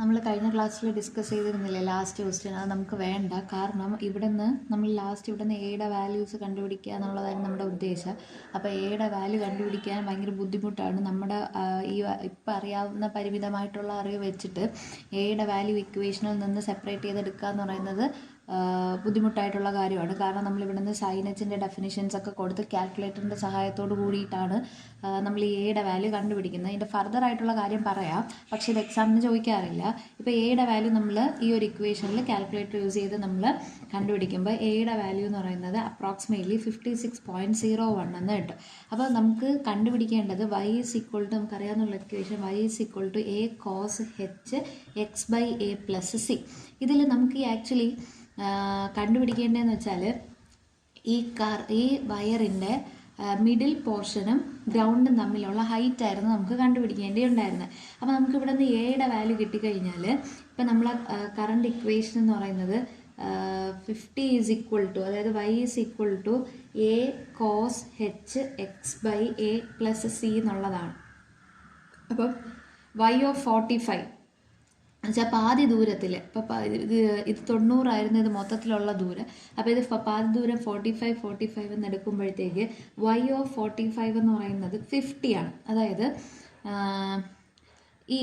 നമ്മൾ കഴിഞ്ഞ ക്ലാസ്സിൽ ഡിസ്കസ് ചെയ്തിരുന്നില്ലേ ലാസ്റ്റ് ക്വസ്റ്റ്യൻ. അത് നമുക്ക് വേണ്ട. കാരണം നമ്മൾ ഇവിടുന്ന് എയുടെ വാല്യൂസ് കണ്ടുപിടിക്കുക എന്നുള്ളതായിരുന്നു നമ്മുടെ ഉദ്ദേശം. അപ്പോൾ എയുടെ വാല്യൂ കണ്ടുപിടിക്കാൻ ഭയങ്കര ബുദ്ധിമുട്ടാണ്. നമ്മുടെ ഈ ഇപ്പം അറിയാവുന്ന പരിമിതമായിട്ടുള്ള അറിവ് വെച്ചിട്ട് എയുടെ വാല്യൂ ഇക്വേഷനിൽ നിന്ന് സെപ്പറേറ്റ് ചെയ്തെടുക്കുക എന്ന് പറയുന്നത് ബുദ്ധിമുട്ടായിട്ടുള്ള കാര്യമാണ്. കാരണം നമ്മൾ ഇവിടുന്ന് സൈൻ എച്ചിൻ്റെ ഡെഫിനിഷൻസ് ഒക്കെ കൊടുത്ത് കാൽക്കുലേറ്ററിൻ്റെ സഹായത്തോട് കൂടിയിട്ടാണ് നമ്മൾ ഈ എയുടെ വാല്യൂ കണ്ടുപിടിക്കുന്നത്. ഇതിൻ്റെ ഫർദർ ആയിട്ടുള്ള കാര്യം പറയാം, പക്ഷേ ഇത് എക്സാമിന് ചോദിക്കാറില്ല. ഇപ്പോൾ എയുടെ വാല്യൂ നമ്മൾ ഈ ഒരു ഇക്വേഷനിൽ കാൽക്കുലേറ്റർ യൂസ് ചെയ്ത് നമ്മൾ കണ്ടുപിടിക്കുമ്പോൾ എയുടെ വാല്യൂ എന്ന് പറയുന്നത് അപ്രോക്സിമേറ്റ്ലി 56.01 എന്ന് കിട്ടും. അപ്പോൾ നമുക്ക് കണ്ടുപിടിക്കേണ്ടത് y ഈസ് ഈക്വൽ ടു, നമുക്കറിയാവുന്ന equation y is equal to a cos h x/a+c. ഇതിൽ നമുക്ക് ആക്ച്വലി കണ്ടുപിടിക്കേണ്ടതെന്ന് വെച്ചാൽ ഈ വയറിൻ്റെ മിഡിൽ പോർഷനും ഗ്രൗണ്ടും തമ്മിലുള്ള ഹൈറ്റ് ആയിരുന്നു നമുക്ക് കണ്ടുപിടിക്കേണ്ടിയുണ്ടായിരുന്നത്. അപ്പോൾ നമുക്ക് ഇവിടെ നിന്ന് എയുടെ വാല്യൂ കിട്ടിക്കഴിഞ്ഞാൽ ഇപ്പം നമ്മൾ കറണ്ട് ഇക്വേഷൻ എന്ന് പറയുന്നത് 50 ഈസ് ഈക്വൽ ടു, അതായത് y is equal to a cos h x/a+c എന്നുള്ളതാണ്. അപ്പം y ഓഫ് 45 എന്നുവെച്ചാൽ പാതി ദൂരത്തിൽ, ഇപ്പോൾ ഇത് 90 ആയിരുന്നു ഇത് മൊത്തത്തിലുള്ള ദൂരം. അപ്പോൾ ഇത് പാതി ദൂരം 45 എന്ന് എടുക്കുമ്പോഴത്തേക്ക് y ഓഫ് 45 എന്ന് പറയുന്നത് 50 ആണ്. അതായത് ഈ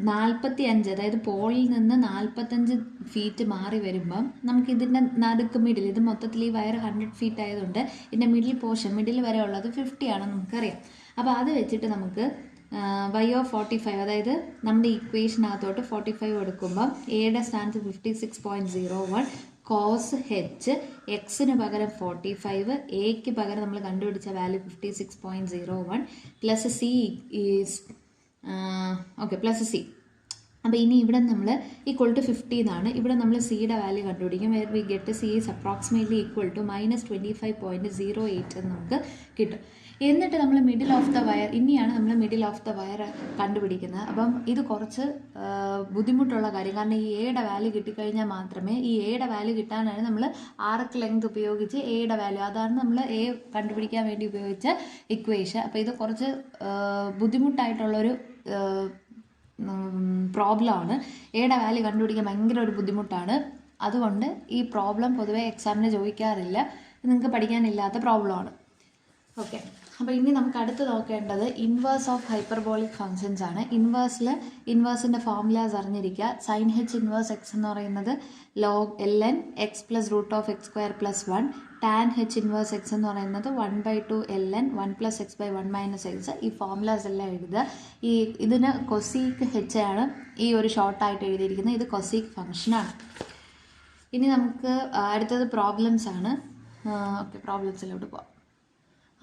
45, അതായത് പോളിൽ നിന്ന് 45 ഫീറ്റ് മാറി വരുമ്പം നമുക്ക് ഇതിൻ്റെ നടുക്ക് മിഡിൽ, ഇത് മൊത്തത്തിൽ ഈ വയർ 100 ഫീറ്റ് ആയതുകൊണ്ട് ഇതിൻ്റെ മിഡിൽ വരെ ഉള്ളത് 50 ആണെന്ന് നമുക്കറിയാം. അപ്പോൾ അത് വെച്ചിട്ട് നമുക്ക് y ഓഫ് 45, അതായത് നമ്മുടെ ഇക്വേഷനകത്തോട്ട് 45 എടുക്കുമ്പം എയുടെ സ്ഥാനത്ത് 56.01 cos h, എക്സിന് പകരം 45, എക്ക് പകരം നമ്മൾ കണ്ടുപിടിച്ച value 56.01 plus C is plus C. അപ്പോൾ ഇനി ഇവിടെ നമ്മൾ ഈക്വൽ ടു 50 എന്നാണ്. ഇവിടെ നമ്മൾ സിയുടെ വാല്യൂ കണ്ടുപിടിക്കും. Where we get C is approximately equal to -25.08 എന്ന് നമുക്ക് കിട്ടും. എന്നിട്ട് നമ്മൾ മിഡിൽ ഓഫ് ദ വയർ, ഇനിയാണ് നമ്മൾ മിഡിൽ ഓഫ് ദ വയർ കണ്ടുപിടിക്കുന്നത്. അപ്പം ഇത് കുറച്ച് ബുദ്ധിമുട്ടുള്ള കാര്യം. കാരണം ഈ എയുടെ വാല്യൂ കിട്ടിക്കഴിഞ്ഞാൽ മാത്രമേ, ഈ എയുടെ വാല്യൂ കിട്ടാനാണ് നമ്മൾ ആർക്ക് ലെങ്ത് ഉപയോഗിച്ച് എയുടെ വാല്യൂ, അതാണ് നമ്മൾ എ കണ്ടുപിടിക്കാൻ വേണ്ടി ഉപയോഗിച്ച ഇക്വേഷൻ. അപ്പോൾ ഇത് കുറച്ച് ബുദ്ധിമുട്ടായിട്ടുള്ളൊരു പ്രോബ്ലമാണ്. എയുടെ വാല്യൂ കണ്ടുപിടിക്കാൻ ഭയങ്കര ഒരു ബുദ്ധിമുട്ടാണ്. അതുകൊണ്ട് ഈ പ്രോബ്ലം പൊതുവേ എക്സാമിന് ചോദിക്കാറില്ല. നിങ്ങൾക്ക് പഠിക്കാനില്ലാത്ത പ്രോബ്ലമാണ്. ഓക്കെ, അപ്പോൾ ഇനി നമുക്ക് അടുത്ത് നോക്കേണ്ടത് ഇൻവേഴ്സ് ഓഫ് ഹൈപ്പർബോളിക് ഫങ്ഷൻസ് ആണ്. ഇൻവേഴ്സിൻ്റെ ഫോർമുലാസ് അറിഞ്ഞിരിക്കുക. സൈൻ h ഇൻവേഴ്സ് എക്സ് എന്ന് പറയുന്നത് log ln x plus root of x square plus 1. Tan h inverse X എന്ന് പറയുന്നത് 1/2 ln 1 plus x/1 minus X. ഈ ഫോർമുലാസ് എല്ലാം എഴുതുക. ഇതിന് കൊസീക്ക് h ആണ് ഈ ഒരു ഷോർട്ടായിട്ട് എഴുതിയിരിക്കുന്നത്. ഇത് കൊസീക്ക് ഫങ്ഷനാണ്. ഇനി നമുക്ക് അടുത്തത് പ്രോബ്ലംസ് ആണ്. ഓക്കെ, പ്രോബ്ലംസിലോട്ട് പോകാം.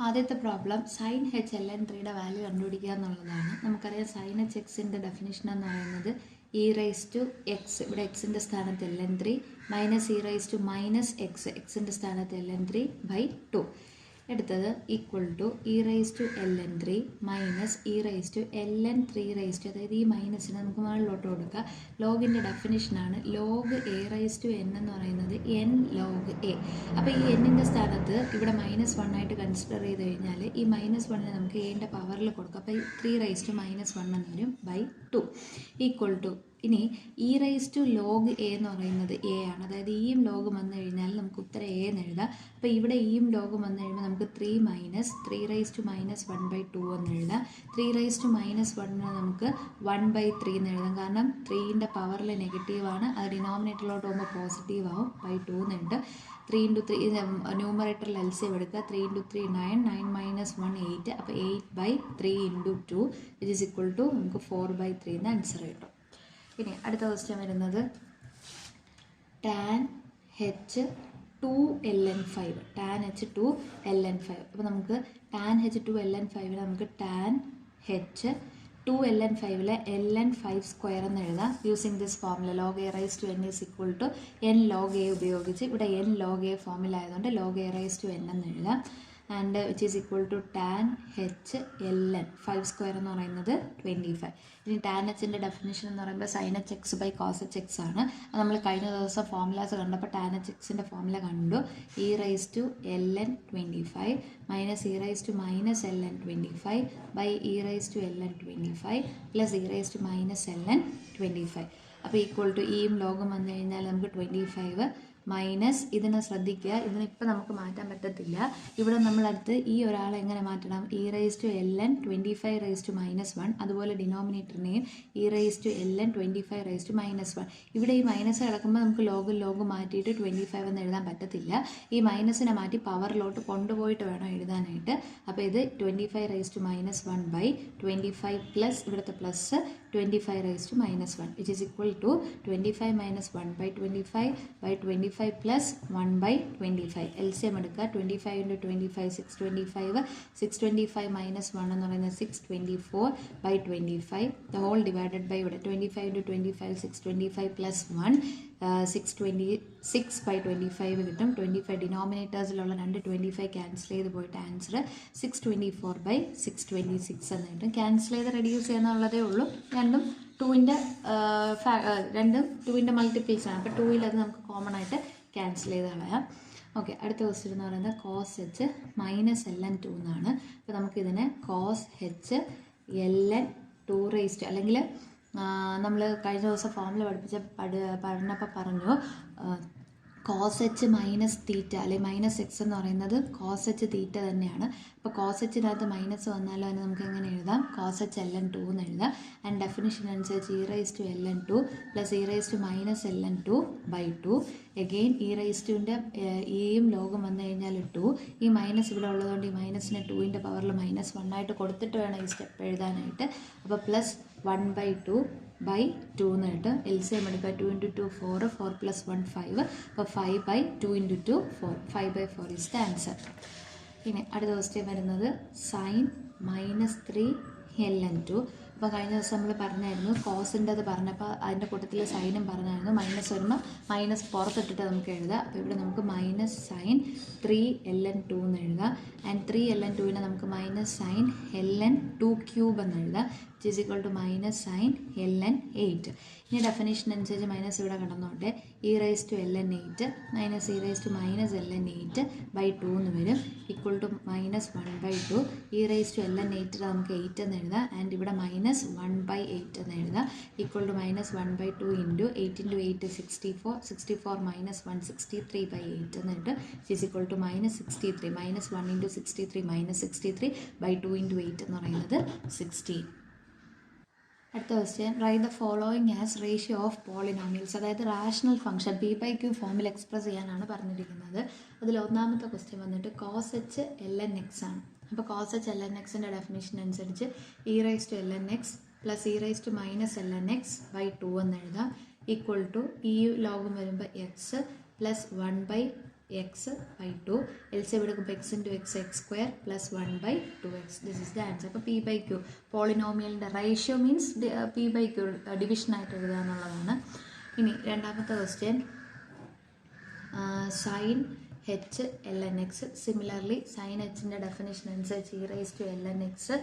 ആദ്യത്തെ പ്രോബ്ലം സൈൻ h ln3യുടെ വാല്യൂ കണ്ടുപിടിക്കുക എന്നുള്ളതാണ്. നമുക്കറിയാം സൈൻ h എക്സിൻ്റെ ഡെഫിനിഷൻ എന്ന് പറയുന്നത് e⁻x, ഇവിടെ എക്സിൻ്റെ സ്ഥാനത്ത് ln3 മൈനസ് e⁻x, എക്സിൻ്റെ സ്ഥാനത്ത് ln3/2 എടുത്തത് equal to e⁻ln3 minus e⁻ln3, അതായത് ഈ മൈനസിന് നമുക്ക് മുകളിലോട്ട് കൊടുക്കുക. ലോഗിൻ്റെ ഡെഫിനിഷനാണ് log a⁻n എന്ന് പറയുന്നത് n log a. അപ്പോൾ ഈ എന്നിൻ്റെ സ്ഥാനത്ത് ഇവിടെ -1 ആയിട്ട് കൺസിഡർ ചെയ്ത് കഴിഞ്ഞാൽ ഈ -1 നമുക്ക് എൻ്റെ പവറിൽ കൊടുക്കുക. അപ്പോൾ 3⁻1 എന്ന് വരും /2 ഈക്വൽ ടു, ഇനി e⁻log a എന്ന് പറയുന്നത് a ആണ്. അതായത് ഈയും ലോഗും വന്നു കഴിഞ്ഞാൽ നമുക്ക് ഉത്തരം a എന്ന് എഴുതാം. അപ്പോൾ ഇവിടെ ഈയും ലോഗും വന്നു കഴിയുമ്പോൾ നമുക്ക് 3 മൈനസ് 3⁻1/2 എന്ന് എഴുതാം. 3⁻1 നമുക്ക് 1/3 എന്ന് എഴുതാം. കാരണം 3ൻ്റെ പവറിൽ നെഗറ്റീവാണ്, അത് ഡിനോമിനേറ്ററിലോട്ട് പോകുമ്പോൾ പോസിറ്റീവ് ആവും. /2 എന്ന് എഴുതും. 3 × 3 ന്യൂമറേറ്ററിൽ എൽസിയം എടുക്കുക. 3 × 3 9, 9 - 1 8. അപ്പോൾ 8/3 × 2 വിച്ച് ഈസ് ഈക്വൽ ടു നമുക്ക് 4/3 എന്ന് ആൻസർ കിട്ടും. ഇനി അടുത്ത ക്വസ്റ്റ്യൻ വരുന്നത് tan h 2ln5. tan h 2ln5. അപ്പോൾ നമുക്ക് tan h 2ln5 നമുക്ക് tan h 2ln5 ln5² എന്ന് എഴുതാം. Using this formula log a⁻n is equal to n log a ഉപയോഗിച്ച്, ഇവിടെ n log a ഫോർമുല ആയതുകൊണ്ട് log a⁻n എന്ന് എഴുതാം. And which is equal to tan H L N 5 square എന്ന് പറയുന്നത് 25. ഇനി ടാൻ എച്ചിൻ്റെ ഡെഫിനിഷൻ എന്ന് പറയുമ്പോൾ sine H X by cos H X ആണ്. അത് നമ്മൾ കഴിഞ്ഞ ദിവസം ഫോർമുലാസ് കണ്ടപ്പോൾ ടാൻ എച്ച് എക്സിൻ്റെ ഫോർമുല കണ്ടു. E raise to L N 25 minus e raise to minus L N 25 by e raise to L N 25 plus e raise to minus L N 25. അപ്പോൾ equal to ഇയും ലോഗും വന്നു കഴിഞ്ഞാൽ നമുക്ക് 25 minus ഇതിനെ ശ്രദ്ധിക്കുക, ഇതിനിപ്പോൾ നമുക്ക് മാറ്റാൻ പറ്റത്തില്ല. ഇവിടെ നമ്മളടുത്ത് ഈ ഒരാളെ എങ്ങനെ മാറ്റണം? E raise to L N 25 raise to minus 1, അതുപോലെ ഡിനോമിനേറ്ററിനെയും e raise to L N 25 raise to minus 1. ഇവിടെ ഈ മൈനസ് കിടക്കുമ്പോൾ നമുക്ക് ലോഗും മാറ്റിയിട്ട് 25 എന്ന് എഴുതാൻ പറ്റത്തില്ല. ഈ മൈനസിനെ മാറ്റി പവറിലോട്ട് കൊണ്ടുപോയിട്ട് വേണം എഴുതാനായിട്ട്. അപ്പോൾ ഇത് 25 raise to minus 1 by 25 plus ഇവിടുത്തെ plus 25 raise to minus 1 which is equal to 25 minus 1 by 25 by 25 plus 1 by 25. LCM എടുക്കുക. 25 ഇൻറ്റു 25 625. 625 മൈനസ് 1 എന്ന് പറയുന്നത് 624 by 25 the whole divided by ഇവിടെ 25 ഇൻറ്റു 25 625 പ്ലസ് 1 626 ബൈ 25 കിട്ടും. 25 ഡിനോമിനേറ്റേഴ്സിലുള്ള 2 25 ക്യാൻസൽ ചെയ്ത് പോയിട്ട് ആൻസർ 624 ബൈ 626 എന്ന് കിട്ടും. ക്യാൻസൽ ചെയ്ത് റെഡ്യൂസ് ചെയ്യാന്നുള്ളതേ ഉള്ളൂ. രണ്ടും 2ൻ്റെ മൾട്ടിപ്പിൾസ് ആണ്. അപ്പോൾ 2ൽ അത് നമുക്ക് കോമൺ ആയിട്ട് ക്യാൻസൽ ചെയ്ത് കളയാം. ഓക്കെ, അടുത്ത ക്വസ്റ്റ്യൻ എന്ന് പറയുന്നത് cos H minus L N 2 എന്നാണ്. അപ്പോൾ നമുക്കിതിനെ കോസ് എച്ച് എൽ എൻ 2 റേസ്റ്റ് അല്ലെങ്കിൽ നമ്മൾ കഴിഞ്ഞ ദിവസം ഫോമിൽ പഠിച്ചപ്പോൾ പറഞ്ഞു കോസ് എച്ച് മൈനസ് തീറ്റ അല്ലെങ്കിൽ മൈനസ് എക്സ് എന്ന് പറയുന്നത് കോസ് എച്ച് തീറ്റ തന്നെയാണ്. അപ്പോൾ കോസ് എച്ചിനകത്ത് മൈനസ് വന്നാലും അതിന് നമുക്ക് എങ്ങനെ എഴുതാം? കോസ് എച്ച് എൽ എൻ 2 എന്ന് എഴുതാം. ആൻഡ് ഡെഫിനിഷൻ അനുസരിച്ച് e raise to L N 2 plus e raise to minus L N 2 by 2. Again e raise ടുവിൻ്റെ ഇയും ലോഗും വന്നു കഴിഞ്ഞാൽ 2. ഈ മൈനസ് ഇവിടെ ഉള്ളതുകൊണ്ട് ഈ മൈനസിനെ 2ൻ്റെ പവറിൽ മൈനസ് 1 ആയിട്ട് കൊടുത്തിട്ട് വേണം ഈ സ്റ്റെപ്പ് എഴുതാനായിട്ട്. അപ്പോൾ പ്ലസ് 1 ബൈ 2 ബൈ 2 എന്ന് കിട്ടും. LCM എടുക്കുക. 2 ഇൻറ്റു 2 4, 4 പ്ലസ് 1 5. അപ്പോൾ 5 by 2 into 2 4. 5 by 4 is the answer. ഇനി അടുത്ത ക്വസ്റ്റ്യൻ വരുന്നത് സൈൻ മൈനസ് 3 എൽ എൻ 2. അപ്പോൾ കഴിഞ്ഞ ദിവസം നമ്മൾ പറഞ്ഞായിരുന്നു കോസിൻ്റെ അത് പറഞ്ഞപ്പോൾ അതിൻ്റെ കൂട്ടത്തിൽ സൈനും പറഞ്ഞായിരുന്നു. മൈനസ് വരുമ്പോൾ മൈനസ് പുറത്തിട്ടിട്ട് നമുക്ക് എഴുതാം. അപ്പോൾ ഇവിടെ നമുക്ക് മൈനസ് സൈൻ 3 എൽ എൻ 2 എന്ന് എഴുതാം. ആൻഡ് 3 എൽ എൻ 2നെ നമുക്ക് minus sign L N 2 cube എന്ന് എഴുതാം. which is equal to minus sin ln 8. ഇനി ഡെഫിനേഷൻ അനുസരിച്ച് മൈനസ് ഇവിടെ കിടന്നോട്ടെ. E raise to L n 8 minus e raise to minus L n 8 by 2 എന്ന് വരും. Equal to minus 1 by 2. E raise to L n 8 നമുക്ക് 8 എന്ന് എഴുതാം. And ഇവിടെ മൈനസ് 1 ബൈ 8 എന്ന് എഴുതാം. Equal to minus 1 by 2 into 8 into 8 64. 64 minus 1 63 by 8 എന്ന് കിട്ടും. Is equal to minus 63. Minus 1 into 63 minus 63 by 2 into 8 എന്ന് പറയുന്നത് 16. അടുത്ത question write the following as ratio of polynomials. അതായത് rational function p by q ഫോമിൽ express ചെയ്യാനാണ് പറഞ്ഞിരിക്കുന്നത്. അതിൽ ഒന്നാമത്തെ ക്വസ്റ്റ്യൻ വന്നിട്ട് cos h L N X ആണ്. അപ്പോൾ കോസ് എച്ച് എൽ എൻ എക്സിൻ്റെ ഡെഫിനേഷൻ അനുസരിച്ച് e raise to L N x plus e raise to minus L N X by 2 എന്ന് എഴുതാം. ഈക്വൽ ടു ഈ ലോഗം വരുമ്പോൾ x plus 1 by X by 2. LCM എടുക്കുമ്പോൾ x into x x square plus 1 by 2x. This is the answer. അപ്പോൾ p by q പോളിനോമിയലിൻ്റെ ratio means p by q ഡിവിഷനായിട്ട് എഴുതുക എന്നുള്ളതാണ്. ഇനി രണ്ടാമത്തെ question sign H L N X. Similarly sine എച്ചിൻ്റെ definition അനുസരിച്ച് e raise to L N X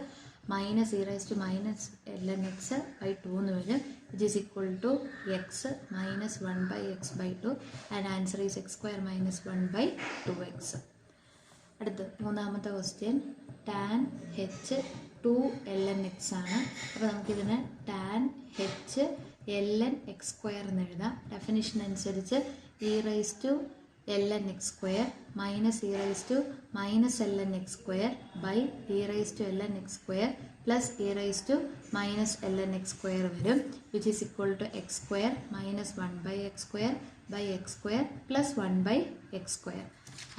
minus e raise to minus L N X by 2 എന്ന് വരും. Which is equal to X minus 1 by X by 2 and answer is X square minus 1 by 2x. അടുത്ത് മൂന്നാമത്തെ question tan H 2 L N X ആണ്. അപ്പോൾ നമുക്കിതിന് tan H L N X square എന്ന് എഴുതാം. Definition അനുസരിച്ച് e raise to L N X square minus e raise to minus L N X square by e raise to L N X square plus e raise to minus L N X square വരും. Which is equal to x square minus 1 by X square by X square plus 1 by X square.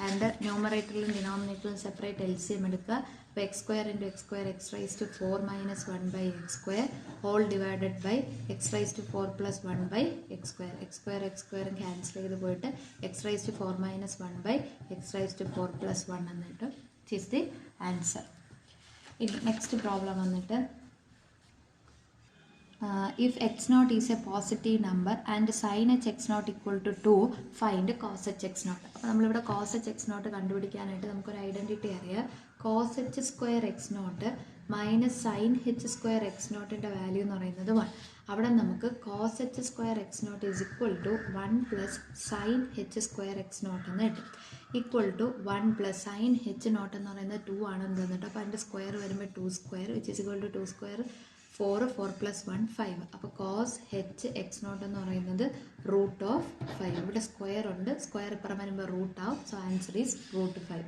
And ന്യൂമറേറ്ററിലും ഡിനോമിനേറ്ററിലും separate LCM എടുക്കുക. അപ്പോൾ x square into x square x raise to 4 minus 1 by X square whole divided by X raise to 4 plus 1 by X square. X സ്ക്വയറും cancel ചെയ്ത് പോയിട്ട് X raise to 4 minus 1 by X raise to 4 plus 1 എന്ന് കിട്ടും. This is the answer. ഇനി next problem വന്നിട്ട് if X not is a positive number and sine H X naught equal to 2 find cos H X naught. അപ്പോൾ നമ്മളിവിടെ cos H X not കണ്ടുപിടിക്കാനായിട്ട് നമുക്കൊരു identity അറിയാം. Cos h square x nought minus sine h square x നോട്ടിൻ്റെ value എന്ന് പറയുന്നത് 1. അവിടെ നമുക്ക് cos h square x not is equal to 1 plus sine h square x nought എന്ന് കിട്ടും. Equal to 1 plus sine h nought എന്ന് പറയുന്നത് 2 ആണെന്ന് തന്നിട്ട്, അപ്പോൾ അതിൻ്റെ സ്ക്വയർ വരുമ്പോൾ 2 square which is equal to 2 square 4 plus 1 5. അപ്പോൾ കോസ് എച്ച് എക്സ് നോട്ട് എന്ന് പറയുന്നത് റൂട്ട് ഓഫ് 5. ഇവിടെ സ്ക്വയർ ഉണ്ട്, സ്ക്വയർ ഇപ്പുറം വരുമ്പോൾ റൂട്ട് ആവും. So answer is root 5.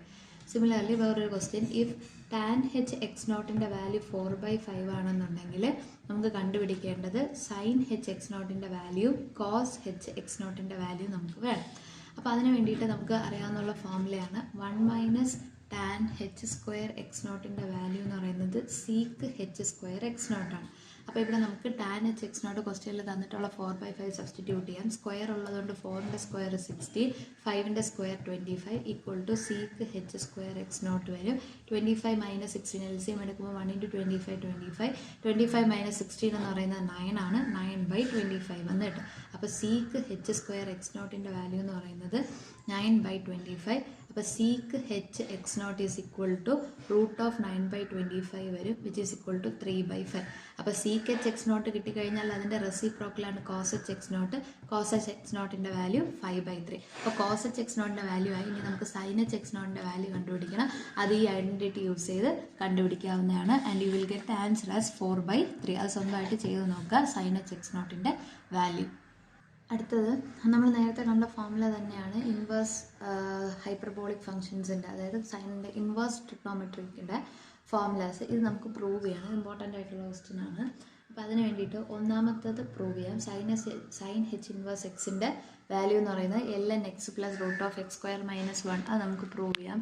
Similarly വേറൊരു question, if tan h x നോട്ടിൻ്റെ വാല്യൂ 4/5 ആണെന്നുണ്ടെങ്കിൽ നമുക്ക് കണ്ടുപിടിക്കേണ്ടത് സൈൻ എച്ച് എക്സ് നോട്ടിൻ്റെ വാല്യൂ കോസ് എച്ച് എക്സ് നോട്ടിൻ്റെ വാല്യൂ നമുക്ക് വേണം. അപ്പോൾ അതിന് വേണ്ടിയിട്ട് നമുക്ക് അറിയാവുന്ന ഫോർമുലയാണ് 1 minus tan h square x നോട്ടിൻ്റെ വാല്യൂ എന്ന് പറയുന്നത് സീക്ക് എച്ച് സ്ക്വയർ എക്സ് നോട്ടാണ്. അപ്പോൾ ഇവിടെ നമുക്ക് ടാൻ എച്ച് എക്സ് നോട്ട് ക്വസ്റ്റ്യനിൽ തന്നിട്ടുള്ള 4/5 സബ്സ്റ്റിറ്റ്യൂട്ട് ചെയ്യാം. സ്ക്വയർ ഉള്ളതുകൊണ്ട് 4ൻ്റെ സ്ക്വയർ 60, 5ൻ്റെ square 25 equal to sec h square x nought വരും. 25 മൈനസ് 16 LCM എടുക്കുമ്പോൾ 1 × 25 25 മൈനസ് 16 എന്ന് പറയുന്നത് 9 ആണ്. 9/25 എന്ന് കിട്ടും. അപ്പോൾ സീക്ക് എച്ച് സ്ക്വയർ എക്സ് നോട്ടിൻ്റെ വാല്യൂ എന്ന് പറയുന്നത് 9/25. അപ്പോൾ sec h X not is equal to root of 9/25 വരും, വിച്ച് ഈസ് ഈക്വൽ ടു 3/5. അപ്പോൾ സീക്ക് എച്ച് എക്സ് നോട്ട് കിട്ടിക്കഴിഞ്ഞാൽ അതിൻ്റെ റെസിപ്രോക്കലാണ് cos H X nought. Cos H x നോട്ടിൻ്റെ വാല്യൂ 5/3. അപ്പോൾ കോസ് എച്ച് എക്സ് നോട്ടിൻ്റെ വാല്യൂ ആയി. ഇനി നമുക്ക് സൈൻ എച്ച് എക്സ് നോട്ടിൻ്റെ വാല്യൂ കണ്ടുപിടിക്കണം. അത് ഈ ഐഡൻറ്റിറ്റി യൂസ് ചെയ്ത് കണ്ടുപിടിക്കാവുന്നതാണ്. And you will get answer as 4/3. അത് സ്വന്തമായിട്ട് ചെയ്ത് നോക്കുക സൈൻ എച്ച് എക്സ് നോട്ടിൻ്റെ വാല്യൂ. അടുത്തത് നമ്മൾ നേരത്തെ കണ്ട ഫോർമുല തന്നെയാണ് ഇൻവേഴ്സ് ഹൈപ്പർബോളിക് ഫംഗ്ഷൻസിൻ്റെ, അതായത് സൈനിൻ്റെ ഇൻവേഴ്സ് ട്രിഗ്നോമെട്രിക്കിൻ്റെ ഫോർമുലാസ്. ഇത് നമുക്ക് പ്രൂവ് ചെയ്യണം. ഇമ്പോർട്ടൻ്റ് ആയിട്ടുള്ള ക്വസ്റ്റ്യൻ ആണ്. അപ്പോൾ അതിന് വേണ്ടിയിട്ട് ഒന്നാമത്തത് പ്രൂവ് ചെയ്യാം. സൈൻ എച്ച് ഇൻവേഴ്സ് എക്സിൻ്റെ വാല്യൂ എന്ന് പറയുന്നത് ln x plus root of x² - 1. അത് നമുക്ക് പ്രൂവ് ചെയ്യാം.